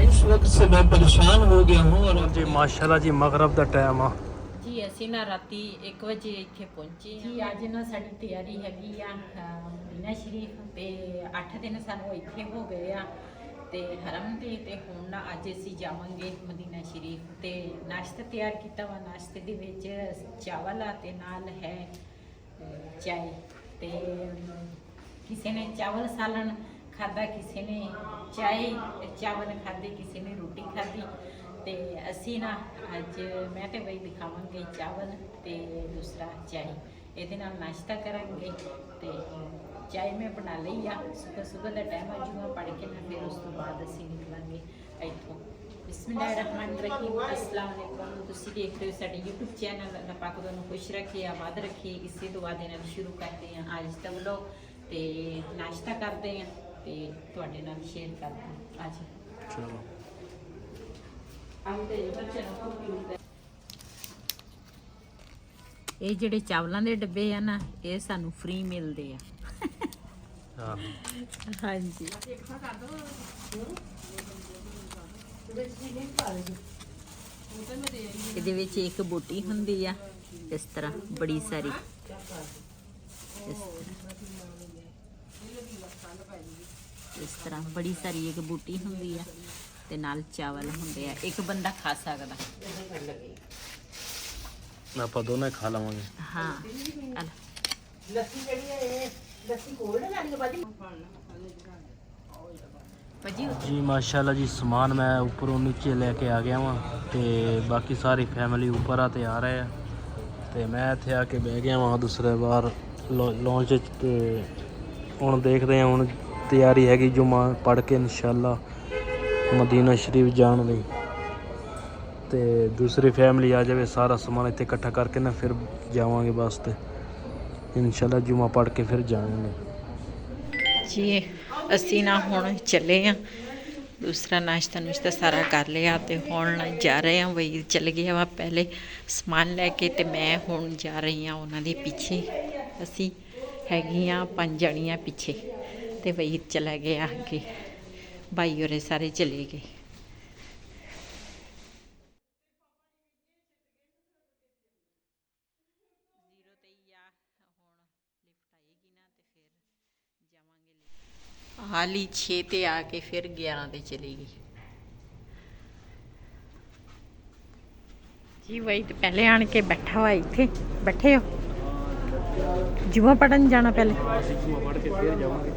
इस वक्त से मैं परेशान हो गया हूँ और जी माशाल्लाह जी मगरब ਦਾ ਟਾਈਮ ਆ ਜੀ ਅਸੀਂ ਨਾ ਰਾਤੀ 1 ਵਜੇ ਇੱਥੇ ਪਹੁੰਚੇ ਜੀ। ਅੱਜ ਨਾ ਸਾਡੀ ਤਿਆਰੀ ਹੈਗੀ ਆ ਮਦੀਨਾ ਸ਼ਰੀਫ ਤੇ 8 ਦਿਨ ਸਾਨੂੰ ਇੱਥੇ ਹੋ ਗਏ ਆ ਤੇ ਹਰਮ ਦੇ ਤੇ ਹੁਣ ਨਾ ਅੱਜ ਅਸੀਂ ਜਾਵਾਂਗੇ ਮਦੀਨਾ ਸ਼ਰੀਫ ਤੇ ਨਾਸ਼ਤਾ ਤਿਆਰ ਕੀਤਾ ਵਾ। ਨਾਸ਼ਤੇ ਦੇ ਵਿੱਚ ਚਾਵਲ ਆ ਤੇ ਨਾਲ ਹੈ ਚਾय ਤੇ ਕਿਸੇ ਨੇ ਚਾਵਲ ਸਾਲਣ ਖਾਦਾ, ਕਿਸੇ ਨੇ ਚਾय ਚਾਵਲ ਖਾਦੇ, ਕਿਸੇ ਨੇ ਰੋਟੀ ਖਾਦੀ ਤੇ ਅਸੀਂ ਨਾ ਅੱਜ ਮੈਂ ਤੇ ਬਈ ਦਿਖਾਵਾਂਗੇ ਚਾਵਲ ਤੇ ਦੂਸਰਾ ਚਾय। ਇਹਦੇ ਨਾਲ ਨਾਸ਼ਤਾ ਕਰਾਂਗੇ ਤੇ चाय मैं बना ਲਈ ਆ। ਸੁਬਹ ਦਾ ਟਾਈਮ ਆ, ਜੁਮਾ ਪੜ੍ਹ ਕੇ ਨਾ ਫਿਰ ਉਸ ਤੋਂ ਬਾਅਦ ਅਸੀਂ ਨਿਕਲਾਂਗੇ ਇੱਥੋਂ। ਬਿਸਮਿਲ੍ਲਾਹਿਰਰਹਿਮਾਨਿਰਰਹੀਮ। अस्सलाम वालेकुम। ਤੁਸੀਂ ਦੇਖ ਰਹੇ ਹੋ ਸਾਡੇ YouTube ਚੈਨਲ। ਅੱਲਾਹ ਪਾਕ ਤੁਹਾਨੂੰ ਖੁਸ਼ ਰੱਖੇ, ਆਬਾਦ ਰੱਖੇ। ਇਸੇ ਦੁਆ ਦੇ ਨਾਲ ਸ਼ੁਰੂ ਕਰਦੇ ਹਾਂ ਅੱਜ ਦਾ ਵਲੋਗ ਤੇ ਨਾਸ਼ਤਾ ਕਰਦੇ ਹਾਂ ਤੇ ਤੁਹਾਡੇ ਨਾਲ ਸ਼ੇਅਰ ਕਰਦੇ ਹਾਂ। ਅੱਜ ਚਲੋ ਇਹ ਜਿਹੜੇ ਚਾਵਲਾਂ ਦੇ ਡੱਬੇ ਆ ਨਾ ਇਹ ਸਾਨੂੰ ਫ੍ਰੀ ਮਿਲਦੇ ਆ। ਹਾਂਜੀ ਇਹਦੇ ਵਿੱਚ ਇੱਕ ਬੂਟੀ ਹੁੰਦੀ ਆ ਇਸ ਤਰ੍ਹਾਂ ਬੜੀ ਸਾਰੀ, ਇਸ ਤਰ੍ਹਾਂ ਬੜੀ ਸਾਰੀ ਇੱਕ ਬੂਟੀ ਹੁੰਦੀ ਆ ਤੇ ਨਾਲ ਚਾਵਲ ਹੁੰਦੇ ਆ। ਇੱਕ ਬੰਦਾ ਖਾ ਸਕਦਾ। ਆਪਾਂ ਦੋਨੇ ਖਾ ਲਵਾਂਗੇ। ਹਾਂ ਲੱਸੀ ਜਿਹੜੀ ਹੈ ਇਹ ਲੱਸੀ ਕੋਲ ਨਾ ਲੈਣੀ ਬਾਜੀ ਭਾਜੀ ਜੀ ਮਾਸ਼ਾਅੱਲਾ ਜੀ ਸਮਾਨ ਮੈਂ ਉੱਪਰੋਂ ਨੀਚੇ ਲੈ ਕੇ ਆ ਗਿਆ ਵਾਂ ਤੇ ਬਾਕੀ ਸਾਰੀ ਫੈਮਿਲੀ ਉੱਪਰ ਆ ਤੇ ਆ ਰਹੇ ਆ ਤੇ ਮੈਂ ਇੱਥੇ ਆ ਕੇ ਬਹਿ ਗਿਆ ਵਾਂ ਦੂਸਰੇ ਵਾਰ ਲੌਂਚ 'ਚ ਤੇ ਹੁਣ ਦੇਖਦੇ ਹਾਂ। ਹੁਣ ਤਿਆਰੀ ਹੈਗੀ ਜੁਮਾ ਪੜ੍ਹ ਕੇ ਇਨਸ਼ਾਅੱਲਾ ਮਦੀਨਾ ਸ਼ਰੀਫ ਜਾਣ ਲਈ ਤੇ ਦੂਸਰੀ ਫੈਮਿਲੀ ਆ ਜਾਵੇ, ਸਾਰਾ ਸਮਾਨ ਇੱਥੇ ਇਕੱਠਾ ਕਰਕੇ ਨਾ ਫਿਰ ਜਾਵਾਂਗੇ ਬੱਸ ਤੇ ਇਨਸ਼ਾਅੱਲਾ ਜੁਮਾ ਪੜ੍ਹ ਕੇ ਫਿਰ ਜਾਵਾਂਗੇ ਜੀ। ਅਸੀਂ ਨਾ ਹੁਣ ਚੱਲੇ ਆ, ਦੂਸਰਾ ਨਾਸ਼ਤਾ ਨੁਸ਼ਤਾ ਸਾਰਾ ਕਰ ਲਿਆ ਤੇ ਹੁਣ ਜਾ ਰਹੇ ਆ। ਵਈ ਚੱਲ ਗਿਆ ਵਾ ਪਹਿਲੇ ਸਮਾਨ ਲੈ ਕੇ ਤੇ ਮੈਂ ਹੁਣ ਜਾ ਰਹੀ ਆ ਉਹਨਾਂ ਦੇ ਪਿੱਛੇ। ਅਸੀਂ ਹੈਗੀਆਂ 5 ਜਣੀਆਂ ਪਿੱਛੇ ਤੇ ਵਈ ਚਲਾ ਗਿਆ ਅੱਗੇ। ਭਾਈ ਹੋਰੇ ਸਾਰੇ ਚਲੇ ਗਏ। ਹਾਲੀ 6 ਤੇ ਆ ਕੇ ਫਿਰ 11 ਤੇ ਚਲੀ ਗਈ ਜੀ। ਵही ਤੇ ਪਹਿਲੇ ਆਣ ਕੇ ਬੈਠਾ ਵਾ ਇੱਥੇ। ਬੈਠੇ ਹੋ ਜੁਮਾ ਪੜਨ ਜਾਣਾ ਪਹਿਲੇ। ਅਸੀਂ ਜੁਮਾ ਪੜ੍ਹ ਕੇ ਫਿਰ ਜਾਵਾਂਗੇ।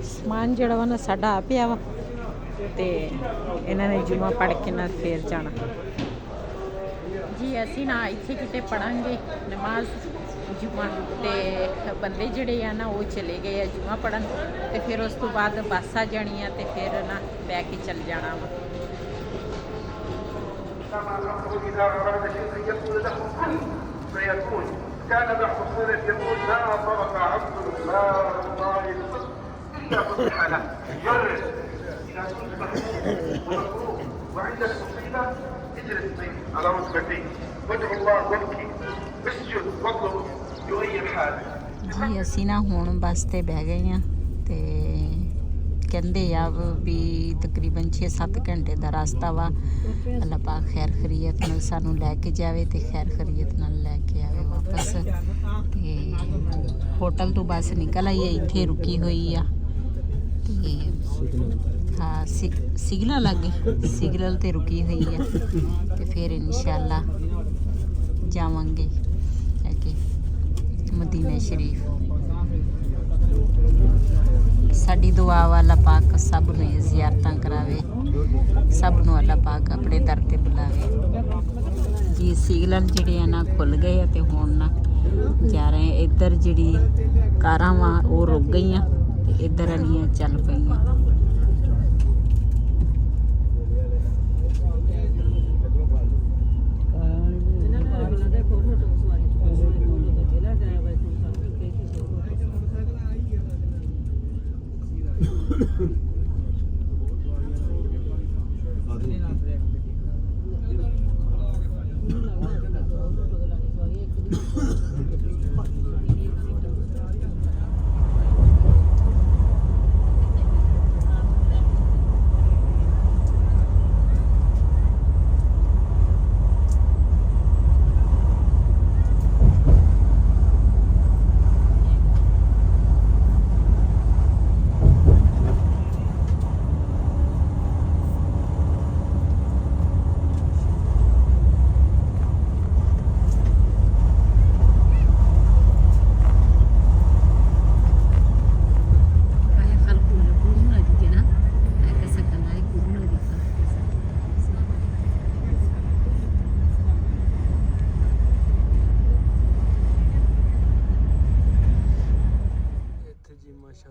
ਸਮਾਨ ਜਿਹੜਾ ਵਾ ਨਾ ਸਾਡਾ ਆ ਪਿਆ ਵਾ ਤੇ ਇਹਨਾਂ ਨੇ ਜੁਮਾ ਪੜ੍ਹ ਕੇ ਨਾ ਫਿਰ ਜਾਣਾ ਜੀ। ਅਸੀਂ ਨਾ ਇੱਥੇ ਕਿਤੇ ਪੜਾਂਗੇ ਨਮਾਜ਼ ਜੁਮਾ ਤੇ ਬੰਦੇ ਜਿਹੜੇ ਆ ਨਾ ਉਹ ਚਲੇ ਗਏ ਆ ਜੁਮਾ ਪੜਨ ਤੇ ਫਿਰ ਉਸ ਤੋਂ ਬਾਅਦ ਬੱਸ ਆ ਜਾਣੀ ਆ ਤੇ ਫਿਰ ਨਾ ਬਹਿ ਕੇ ਚੱਲ ਜਾਣਾ ਵਾ। كان بعض السلف يقول ما ترك عبد ما الله يقصد الا فتح له. جرب اذا كنت مكروه وعندك مصيبه اجلس على ركبتيك وادعو الله وابكي اسجد واطلب يغير حالك. ਜੀ ਅਸੀਂ ਨਾ ਹੁਣ ਬੱਸ ਤੇ ਬਹਿ ਗਏ ਆ ਤੇ ਕਹਿੰਦੇ ਆ ਵੀ ਤਕਰੀਬਨ 6-7 ਘੰਟੇ ਦਾ ਰਸਤਾ ਵਾ। ਅੱਲਾਹ ਪਾਕ ਖੈਰ ਖਰੀਅਤ ਨਾਲ ਸਾਨੂੰ ਲੈ ਕੇ ਜਾਵੇ ਤੇ ਖੈਰ ਖਰੀਅਤ ਨਾਲ ਲੈ ਕੇ ਆਵੇ ਵਾਪਸ। ਤੇ ਹੋਟਲ ਤੋਂ ਬੱਸ ਨਿਕਲ ਆਈ ਹੈ, ਇੱਥੇ ਰੁਕੀ ਹੋਈ ਆ ਤੇ ਹਾਂ ਸਿਗਨਲ ਲੱਗੇ, ਸਿਗਨਲ ਤੇ ਰੁਕੀ ਹੋਈ ਆ ਤੇ ਫਿਰ ਇਨਸ਼ਾਅੱਲਾ ਜਾਵਾਂਗੇ ਅੱਗੇ ਮਦੀਨਾ ਸ਼ਰੀਫ। ਸਾਡੀ ਦੁਆ ਵਾਲਾ ਪਾਕ ਸਭ ਨੂੰ ਜ਼ਿਆਰਤਾਂ ਕਰਾਵੇ, ਸਭ ਨੂੰ ਅੱਲਾਹ ਪਾਕ ਆਪਣੇ ਦਰ ਤੇ ਬੁਲਾਵੇ ਜੀ। ਸਿਗਨਲ ਜਿਹੜੇ ਆ ਨਾ ਖੁੱਲ ਗਏ ਆ ਤੇ ਹੁਣ ਨਾ ਜਾ ਰਹੇ ਆ। ਇੱਧਰ ਜਿਹੜੀ ਕਾਰਾਂ ਵਾ ਉਹ ਰੁਕ ਗਈਆਂ ਤੇ ਇੱਧਰ ਵਾਲੀਆਂ ਚੱਲ ਪਈਆਂ।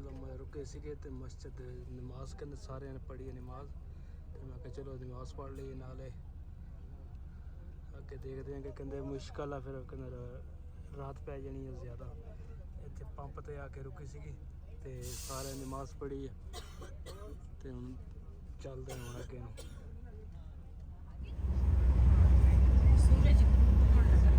रुके सीगे ते मस्जिद नमाज करने सारे ने पढ़ी नमाज ते मैं कहा चलो नमाज पढ़ ली नाले अगे देखते हैं कि कहते मुश्किल है फिर कहते रात पै जानी है ज़्यादा इतने पंप ते आके रुकी सीगी ते सारे नमाज पढ़ी है ते हुण चलते हैं हुण अगे सूरज होने लगा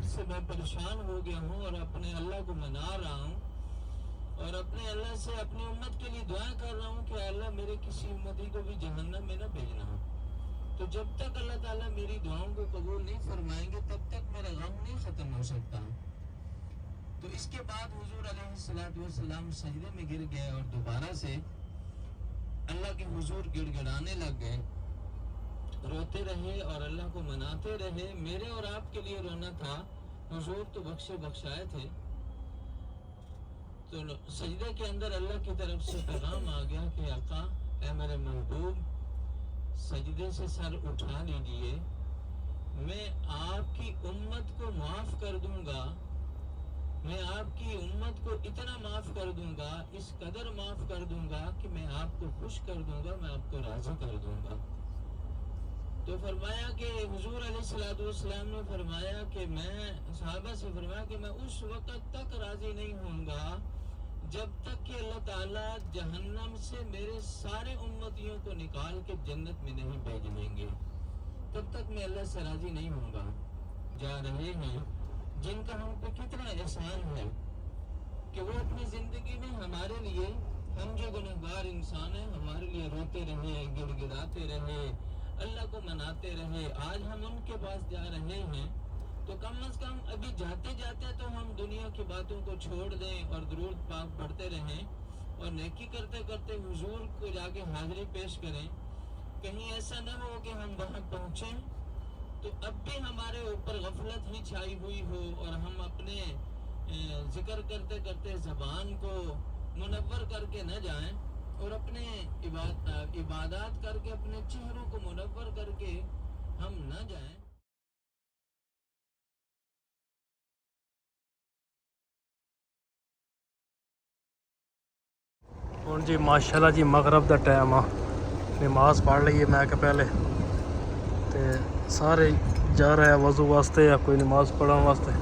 से मैं परेशान हो गया हूँ और अपने अल्लाह को मना रहा हूँ और अपने अल्लाह से अपनी उम्मत के लिए दुआ कर रहा हूँ कि अल्लाह मेरे किसी उम्मती को भी जहन्नम में न भेजना। तो जब तक अल्लाह ताला मेरी दुआओं को कबूल नहीं फरमाएंगे तब तक मेरा गम नहीं खत्म हो सकता। तो इसके बाद हुजूर अलैहिस्सलाम सजदे में गिर गए और दोबारा से अल्लाह के हुजूर गिड़गिड़ाने लग गए, रोते रहे और अल्लाह को मनाते रहे। मेरे और आपके लिए रोना था, हुजूर तो बख्शे बख्शाए थे। तो सजदे के अंदर अल्लाह की तरफ से पैगाम आ गया कि आका ऐ मेरे महबूब सजदे से सर उठा लीजिए, मैं आपकी उम्मत को माफ कर दूंगा, मैं आपकी उम्मत को इतना माफ कर दूंगा, इस कदर माफ कर दूंगा कि मैं आपको खुश कर दूंगा, मैं आपको राजी कर दूंगा। तो फरमाया कि हुजूर अलैहिस्सलाम ने फरमाया कि मैं सहाबा से फरमाया कि मैं उस वक्त तक राजी नहीं होऊंगा जब तक कि अल्लाह ताला जहन्नम से मेरे सारे उम्मतियों को निकाल के जन्नत में नहीं भेज देंगे, तब तक मैं अल्लाह से राजी नहीं होऊंगा। जा रहे हैं जिनका हम पे कितना एहसान है कि वो अपनी जिंदगी में हमारे लिए, हम जो गुनहगार इंसान हैं, हमारे लिए रोते रहे, गिड़गिड़ाते रहे, अल्लाह को मनाते रहे। आज हम उनके पास जा रहे हैं तो कम से कम अभी जाते जाते तो हम दुनिया की बातों को छोड़ दें और दुरूद पाक पढ़ते रहें और नेकी करते करते हुजूर को जाके हाजिरी पेश करें। कहीं ऐसा न हो कि हम वहां पहुंचे तो अब भी हमारे ऊपर गफलत ही छाई हुई हो और हम अपने जिक्र करते करते ज़बान को मुनव्वर करके न जाएं और अपने इबादत करके अपने चेहरों को मुनव्वर करके हम न जाएं। ਹੁਣ जी माशाल्लाह जी मगरब का टाइम आ, नमाज पढ़ ली मैं कि पहले तो सारे जा रहे हैं वजू वास्ते या कोई नमाज पढ़ने वास्ते।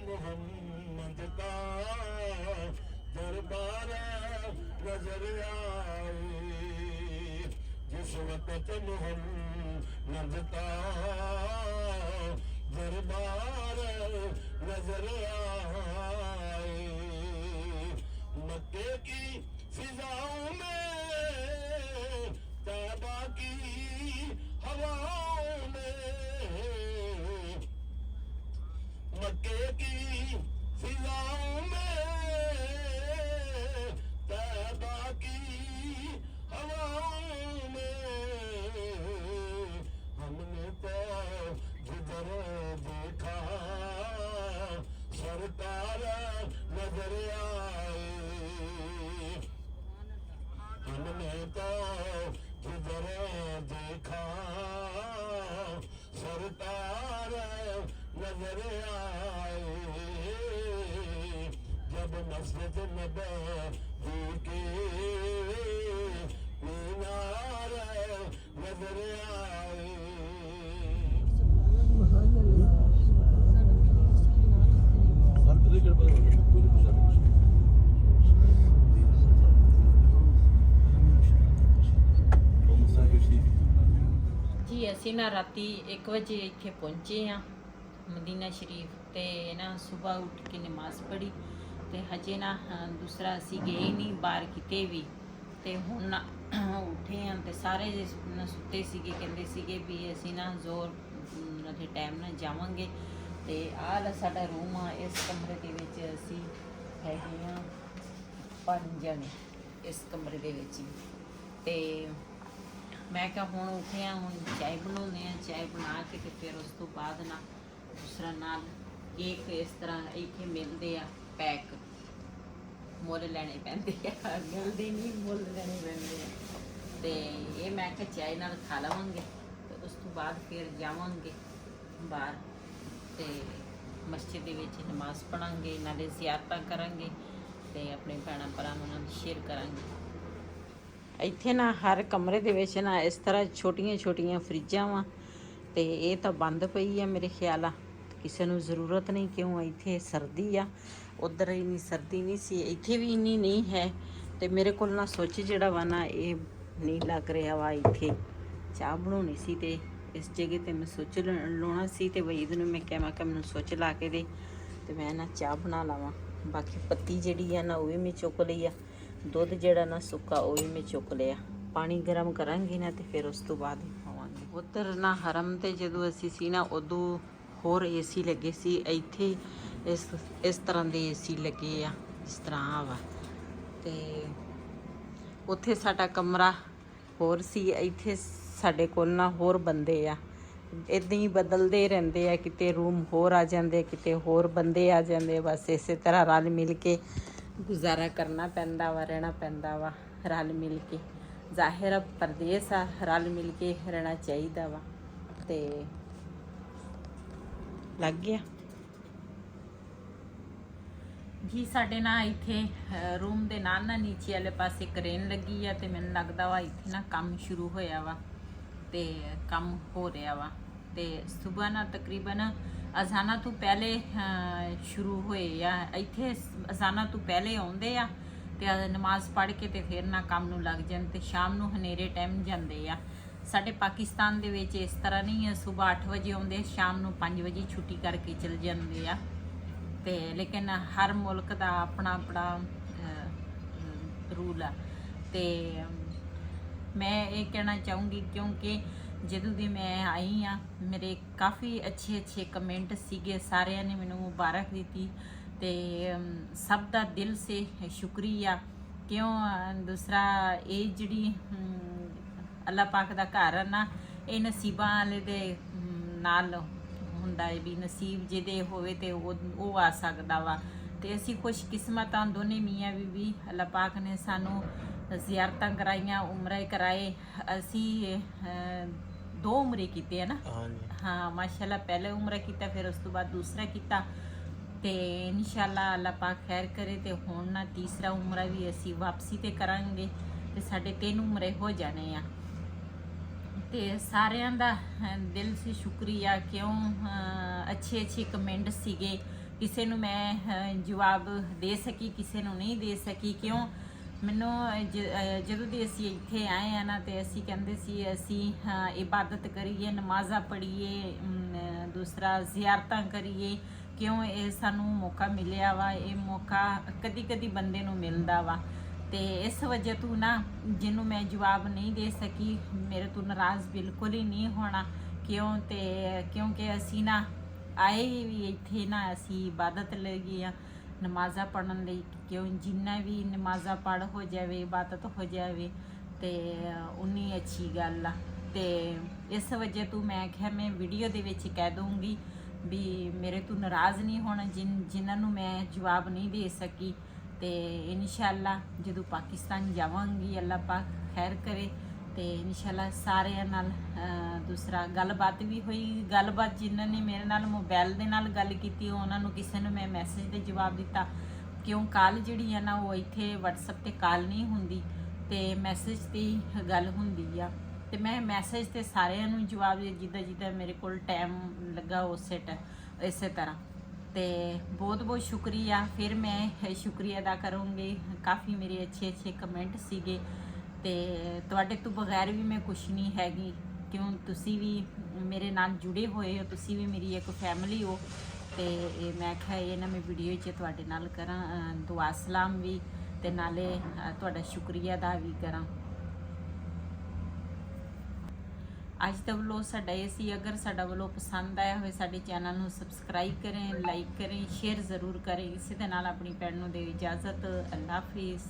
मोहम्मद का दरबार नजर आए, जिस वक्त मोहम्मद का दरबार नजर आए, मक्के की फिजाओं में तैबा की हवाओं में, मक्के की फिजाओं में तैबा की हवाओं में हमने जिधर देखा सरकार नजर आए हमने तो जिधर देखा सरकार नजर आए जब मस्जिद नबवी के मीनार नजर आए ਜੀ ਅਸੀਂ ਨਾ ਰਾਤੀ 1 ਵਜੇ ਇੱਥੇ ਪਹੁੰਚੇ ਆ ਮਦੀਨਾ ਸ਼ਰੀਫ ਤੇ ਨਾ ਸਵੇਰ ਉੱਠ ਕੇ ਨਮਾਜ਼ ਪੜ੍ਹੀ ਤੇ ਹਜੇ ਨਾ ਦੂਸਰਾ ਅਸੀਂ ਗਏ ਨਹੀਂ ਬਾਹਰ ਕਿਤੇ ਵੀ ਤੇ ਹੁਣ ਨਾ ਉੱਠੇ ਆ ਤੇ ਸਾਰੇ ਨਾ ਸੁੱਤੇ ਸੀਗੇ ਕਹਿੰਦੇ ਸੀਗੇ ਵੀ ਅਸੀਂ ਨਾ ਜ਼ੋਰ ਦੇ ਟਾਈਮ ਨਾਲ ਜਾਵਾਂਗੇ ਤੇ ਆਹ ਲਾ ਸਾਡਾ ਰੂਮ ਆ ਇਸ ਕਮਰੇ ਦੇ ਵਿੱਚ ਅਸੀਂ ਹੈਗੇ ਆ 5 ਜਣੇ ਇਸ ਕਮਰੇ ਦੇ ਵਿੱਚ ਹੀ ਤੇ ਮੈਂ ਕਿਹਾ ਹੁਣ ਉੱਠੇ ਆ ਹੁਣ ਚਾਹ ਬਣਾਉਂਦੇ ਆ ਚਾਹ ਬਣਾ ਕੇ ਤੇ ਫਿਰ ਉਸ ਤੋਂ ਬਾਅਦ ਨਾ ਦੂਸਰਾ ਨਾਲ ਕੇਕ ਇਸ ਤਰ੍ਹਾਂ ਇੱਥੇ ਮਿਲਦੇ ਆ ਪੈਕ ਮੁੱਲ ਲੈਣੇ ਪੈਂਦੇ ਆ ਮਿਲਦੇ ਨਹੀਂ ਮੁੱਲ ਲੈਣੇ ਪੈਂਦੇ ਆ ਤੇ ਇਹ ਮੈਂ ਕਿਹਾ ਚਾਹ ਨਾਲ ਖਾ ਲਵਾਂਗੇ ਤੇ ਉਸ ਤੋਂ ਬਾਅਦ ਫਿਰ ਜਾਵਾਂਗੇ ਬਾਹਰ ਤੇ ਮਸਜਿਦ ਦੇ ਵਿੱਚ ਨਮਾਜ਼ ਪੜਾਂਗੇ ਨਾਲੇ ਜ਼ਿਆਰਤਾਂ ਕਰਾਂਗੇ ਤੇ ਆਪਣੇ ਭੈਣਾਂ ਭਰਾਵਾਂ ਨਾਲ ਸ਼ੇਅਰ ਕਰਾਂਗੇ ਇੱਥੇ ਨਾ ਹਰ ਕਮਰੇ ਦੇ ਵਿੱਚ ਨਾ ਇਸ ਤਰ੍ਹਾਂ ਛੋਟੀਆਂ ਛੋਟੀਆਂ ਫਰਿੱਜਾਂ ਵਾ ਤੇ ਇਹ ਤਾਂ ਬੰਦ ਪਈ ਆ ਮੇਰੇ ਖਿਆਲ ਆ ਕਿਸੇ ਨੂੰ ਜ਼ਰੂਰਤ ਨਹੀਂ ਕਿਉਂ ਇੱਥੇ ਸਰਦੀ ਆ ਉਧਰ ਇੰਨੀ ਸਰਦੀ ਨਹੀਂ ਸੀ ਇੱਥੇ ਵੀ ਇੰਨੀ ਨਹੀਂ ਹੈ ਤੇ ਮੇਰੇ ਕੋਲ ਨਾ ਸੁੱਚ ਜਿਹੜਾ ਵਾ ਨਾ ਇਹ ਨਹੀਂ ਲੱਗ ਰਿਹਾ ਵਾ ਇੱਥੇ ਚਾਹ ਬਣਾਉਣੀ ਸੀ ਤੇ ਇਸ ਜਗ੍ਹਾ ਤੇ ਮੈਂ ਸੁੱਚ ਲਾਉਣਾ ਸੀ ਤੇ ਵਈਦ ਨੂੰ ਮੈਂ ਕਿਹਾ ਮੈਨੂੰ ਸੁੱਚ ਲਾ ਕੇ ਦੇ ਤੇ ਮੈਂ ਨਾ ਚਾਹ ਬਣਾ ਲਵਾਂ ਬਾਕੀ ਪੱਤੀ ਜਿਹੜੀ ਆ ਨਾ ਉਹ ਵੀ ਮੈਂ ਚੁੱਕ ਲਈ ਆ ਦੁੱਧ ਜਿਹੜਾ ਨਾ ਸੁੱਕਾ ਉਹ ਵੀ ਮੈਂ ਚੁੱਕ ਲਿਆ ਪਾਣੀ ਗਰਮ ਕਰਾਂਗੀ ਨਾ ਤੇ ਫਿਰ ਉਸ ਤੋਂ ਬਾਅਦ ਖਾਵਾਂਗੇ ਉੱਧਰ ਨਾ ਹਰਮ ਤੇ ਜਦੋਂ ਅਸੀਂ ਸੀ ਨਾ ਉਦੋਂ ਹੋਰ ਏਸੀ ਲੱਗੇ ਸੀ ਇੱਥੇ ਇਸ ਤਰ੍ਹਾਂ ਦੇ ਏਸੀ ਲੱਗੇ ਆ ਜਿਸ ਤਰ੍ਹਾਂ ਆ ਵਾ ਤੇ ਉੱਥੇ ਸਾਡਾ ਕਮਰਾ ਹੋਰ ਸੀ ਇੱਥੇ ਸਾਡੇ ਕੋਲ ਨਾ ਹੋਰ ਬੰਦੇ ਆ ਇਦਾਂ ਹੀ ਬਦਲਦੇ ਰਹਿੰਦੇ ਆ ਕਿਤੇ ਰੂਮ ਹੋਰ ਆ ਜਾਂਦੇ ਕਿਤੇ ਹੋਰ ਬੰਦੇ ਆ ਜਾਂਦੇ ਬਸ ਇਸੇ ਤਰ੍ਹਾਂ ਰਲ ਮਿਲ ਕੇ ਗੁਜ਼ਾਰਾ ਕਰਨਾ ਪੈਂਦਾ ਵਾ ਰਹਿਣਾ ਪੈਂਦਾ ਵਾ ਰਲ ਮਿਲ ਕੇ ਜ਼ਾਹਿਰ ਪਰਦੇਸ ਆ ਰਲ ਮਿਲ ਕੇ ਰਹਿਣਾ ਚਾਹੀਦਾ ਵਾ ਤੇ ਲੱਗ ਗਿਆ ਜੀ ਸਾਡੇ ਨਾਲ ਇੱਥੇ ਰੂਮ ਦੇ ਨਾਲ ਨਾ ਨੀਚੇ ਵਾਲੇ ਪਾਸੇ ਕਰੇਨ ਲੱਗੀ ਆ ਤੇ ਮੈਨੂੰ ਲੱਗਦਾ ਵਾ ਇੱਥੇ ਨਾ ਕੰਮ ਸ਼ੁਰੂ ਹੋਇਆ ਵਾ ਤੇ ਕੰਮ ਹੋ ਰਿਹਾ ਵਾ ਤੇ ਸਵੇਰ ਨਾ ਤਕਰੀਬਨ ਅਜ਼ਾਨਾਂ ਤੋਂ ਪਹਿਲੇ ਸ਼ੁਰੂ ਹੋਏ ਆ ਇੱਥੇ ਅਜ਼ਾਨਾਂ ਤੋਂ ਪਹਿਲੇ ਆਉਂਦੇ ਆ ਤੇ ਨਮਾਜ਼ ਪੜ੍ਹ ਕੇ ਤੇ ਫਿਰ ਨਾ ਕੰਮ ਨੂੰ ਲੱਗ ਜਾਂਦੇ ਤੇ ਸ਼ਾਮ ਨੂੰ ਹਨੇਰੇ ਟਾਈਮ ਜਾਂਦੇ ਆ ਸਾਡੇ ਪਾਕਿਸਤਾਨ ਦੇ ਵਿੱਚ ਇਸ ਤਰ੍ਹਾਂ ਨਹੀਂ ਹੈ ਸਵੇਰ 8 ਵਜੇ ਆਉਂਦੇ ਸ਼ਾਮ ਨੂੰ 5 ਵਜੇ ਛੁੱਟੀ ਕਰਕੇ ਚਲ ਜਾਂਦੇ ਆ ਤੇ ਲੇਕਿਨ ਹਰ ਮੁਲਕ ਦਾ ਆਪਣਾ ਆਪਣਾ ਰੂਲ ਆ ਤੇ ਮੈਂ ਇਹ ਕਹਿਣਾ ਚਾਹੂੰਗੀ ਕਿਉਂਕਿ ਜਦੋਂ ਦੀ ਮੈਂ ਆਈ ਆ ਮੇਰੇ ਕਾਫੀ ਅੱਛੇ ਕਮੈਂਟ ਸੀਗੇ ਸਾਰਿਆਂ ਨੇ ਮੈਨੂੰ ਮੁਬਾਰਕ ਦਿੱਤੀ ਤੇ ਸਭ ਦਾ ਦਿਲ ਸੇ ਸ਼ੁਕਰੀਆ ਕਿਉਂ ਦੂਸਰਾ ਇਹ ਜਿਹੜੀ ਅੱਲਾਹ ਪਾਕ ਦਾ ਘਰ ਆ ਨਾ ਇਹ ਨਸੀਬਾਂ ਵਾਲੇ ਦੇ ਨਾਲ ਹੁੰਦਾ ਹੈ ਵੀ ਨਸੀਬ ਜਿਹਦੇ ਹੋਵੇ ਤੇ ਉਹ ਆ ਸਕਦਾ ਵਾ ਤੇ ਅਸੀਂ ਖੁਸ਼ਕਿਸਮਤ ਹਾਂ ਦੋਨੇ ਮੀਆਂ ਬੀਬੀ ਅੱਲਾਹ ਪਾਕ ਨੇ ਸਾਨੂੰ ਜ਼ਿਆਰਤਾਂ ਕਰਾਈਆਂ ਉਮਰੇ ਕਰਾਏ ਅਸੀਂ 2 ਉਮਰੇ ਕੀਤੇ ਹੈ ਨਾ ਹਾਂ ਮਾਸ਼ਾਅੱਲਾ ਪਹਿਲੇ ਉਮਰਾ ਕੀਤਾ ਫਿਰ ਉਸ ਤੋਂ ਬਾਅਦ ਦੂਸਰਾ ਕੀਤਾ ਤੇ ਇਨਸ਼ਾਅੱਲਾ ਅੱਲਾਹ ਪਾਕ ਖੈਰ ਕਰੇ ਤੇ ਹੁਣ ਨਾ ਤੀਸਰਾ ਉਮਰਾ ਵੀ ਅਸੀਂ ਵਾਪਸੀ ਤੇ ਕਰਾਂਗੇ ਤੇ ਸਾਡੇ 3 ਉਮਰੇ ਹੋ ਜਾਣੇ ਆ ਤੇ ਸਾਰਿਆਂ ਦਾ ਦਿਲ ਸੇ ਸ਼ੁਕਰੀਆ ਕਿਉਂ ਅੱਛੇ ਕਮੈਂਟ ਸੀਗੇ ਕਿਸੇ ਨੂੰ ਮੈਂ ਜਵਾਬ ਦੇ ਸਕੀ ਕਿਸੇ ਨੂੰ ਨਹੀਂ ਦੇ ਸਕੀ ਕਿਉਂ ਮੈਨੂੰ ਜਦੋਂ ਦੀ ਅਸੀਂ ਇੱਥੇ ਆਏ ਆ ਨਾ ਤੇ ਅਸੀਂ ਕਹਿੰਦੇ ਸੀ ਅਸੀਂ ਇਬਾਦਤ ਕਰੀਏ ਨਮਾਜ਼ਾਂ ਪੜ੍ਹੀਏ ਦੂਸਰਾ ਜ਼ਿਆਰਤਾਂ ਕਰੀਏ ਕਿਉਂ ਇਹ ਸਾਨੂੰ ਮੌਕਾ ਮਿਲਿਆ ਵਾ ਇਹ ਮੌਕਾ ਕਦੀ ਬੰਦੇ ਨੂੰ ਮਿਲਦਾ ਵਾ ਤੇ ਇਸ ਵਜ੍ਹਾ ਤੋਂ ਨਾ ਜਿਹਨੂੰ ਮੈਂ ਜਵਾਬ ਨਹੀਂ ਦੇ ਸਕੀ ਮੇਰੇ ਤੋਂ ਨਾਰਾਜ਼ ਬਿਲਕੁਲ ਹੀ ਨਹੀਂ ਹੋਣਾ ਕਿਉਂ ਤੇ ਕਿਉਂਕਿ ਅਸੀਂ ਨਾ ਆਏ ਵੀ ਇੱਥੇ ਨਾ ਅਸੀਂ ਇਬਾਦਤ ਲਈ ਆ ਨਮਾਜ਼ਾਂ ਪੜ੍ਹਨ ਲਈ ਕਿਉਂ ਜਿੰਨਾ ਵੀ ਨਮਾਜ਼ਾਂ ਪੜ੍ਹ ਹੋ ਜਾਵੇ ਇਬਾਦਤ ਹੋ ਜਾਵੇ ਤੇ ਉਨੀ ਅੱਛੀ ਗੱਲ ਆ ਤੇ ਇਸ ਵਜ੍ਹਾ ਤੋਂ ਮੈਂ ਕਿਹਾ ਮੈਂ ਵੀਡੀਓ ਦੇ ਵਿੱਚ ਕਹਿ ਦਊਂਗੀ ਵੀ ਮੇਰੇ ਤੋਂ ਨਾਰਾਜ਼ ਨਹੀਂ ਹੋਣਾ ਜਿਨ੍ਹਾਂ ਨੂੰ ਮੈਂ ਜਵਾਬ ਨਹੀਂ ਦੇ ਸਕੀ। ਤੇ ਇਨਸ਼ਾਅੱਲਾ ਜਦੋਂ ਪਾਕਿਸਤਾਨ ਜਾਵਾਂਗੀ ਅੱਲਾਹ ਪਾਕ ਖੈਰ ਕਰੇ ਤੇ ਇਨਸ਼ਾਅੱਲਾ ਸਾਰਿਆਂ ਨਾਲ ਦੂਸਰਾ ਗੱਲਬਾਤ ਵੀ ਹੋਈ। ਗੱਲਬਾਤ ਜਿਨ੍ਹਾਂ ਨੇ ਮੇਰੇ ਨਾਲ ਮੋਬਾਈਲ ਦੇ ਨਾਲ ਗੱਲ ਕੀਤੀ ਉਹਨਾਂ ਨੂੰ ਕਿਸੇ ਨੂੰ ਮੈਂ ਮੈਸੇਜ ਦੇ ਜਵਾਬ ਦਿੱਤਾ, ਕਿਉਂ ਕਾਲ ਜਿਹੜੀ ਆ ਨਾ ਉਹ ਇੱਥੇ WhatsApp ਤੇ ਕਾਲ ਨਹੀਂ ਹੁੰਦੀ ਤੇ ਮੈਸੇਜ ਤੇ ਗੱਲ ਹੁੰਦੀ ਆ। ਤੇ ਮੈਂ ਮੈਸੇਜ ਤੇ ਸਾਰਿਆਂ ਨੂੰ ਜਵਾਬ ਜਿੱਦਾਂ ਮੇਰੇ ਕੋਲ ਟਾਈਮ ਲੱਗਾ ਇਸੇ ਤਰ੍ਹਾਂ। ਤੇ ਬਹੁਤ ਬਹੁਤ ਸ਼ੁਕਰੀਆ, ਫਿਰ ਮੈਂ ਸ਼ੁਕਰੀਆ ਅਦਾ ਕਰੂੰਗੀ। ਕਾਫੀ ਮੇਰੇ ਅੱਛੇ ਕਮੈਂਟ ਸੀਗੇ ਤੇ ਤੁਹਾਡੇ ਤੋਂ ਬਗੈਰ ਵੀ ਮੈਂ ਕੁਛ ਨਹੀਂ ਹੈਗੀ, ਕਿਉਂ ਤੁਸੀਂ ਵੀ ਮੇਰੇ ਨਾਲ ਜੁੜੇ ਹੋਏ ਹੋ, ਤੁਸੀਂ ਵੀ ਮੇਰੀ ਇੱਕ ਫੈਮਿਲੀ ਹੋ। ਤੇ ਇਹ ਮੈਂ ਕਿਹਾ ਇਹ ਨਾ ਮੈਂ ਵੀਡੀਓ 'ਚ ਤੁਹਾਡੇ ਨਾਲ ਕਰਾਂ ਦੁਆ ਸਲਾਮ ਵੀ ਤੇ ਨਾਲੇ ਤੁਹਾਡਾ ਸ਼ੁਕਰੀਆ ਅਦਾ ਵੀ ਕਰਾਂ। ਅੱਜ ਦਾ ਵਲੋਗ ਸਾਡਾ ਇਹ ਸੀ। ਅਗਰ ਸਾਡਾ ਵਲੋਗ ਪਸੰਦ ਆਇਆ ਹੋਵੇ ਸਾਡੇ ਚੈਨਲ ਨੂੰ ਸਬਸਕ੍ਰਾਈਬ ਕरें, ਲਾਈਕ करें, शेयर ज़रूर करें। इसी ਦੇ ਨਾਲ ਆਪਣੀ ਭੈਣ ਨੂੰ ਦੇ ਇਜਾਜ਼ਤ। ਅੱਲਾ ਹਾਫਿਜ਼।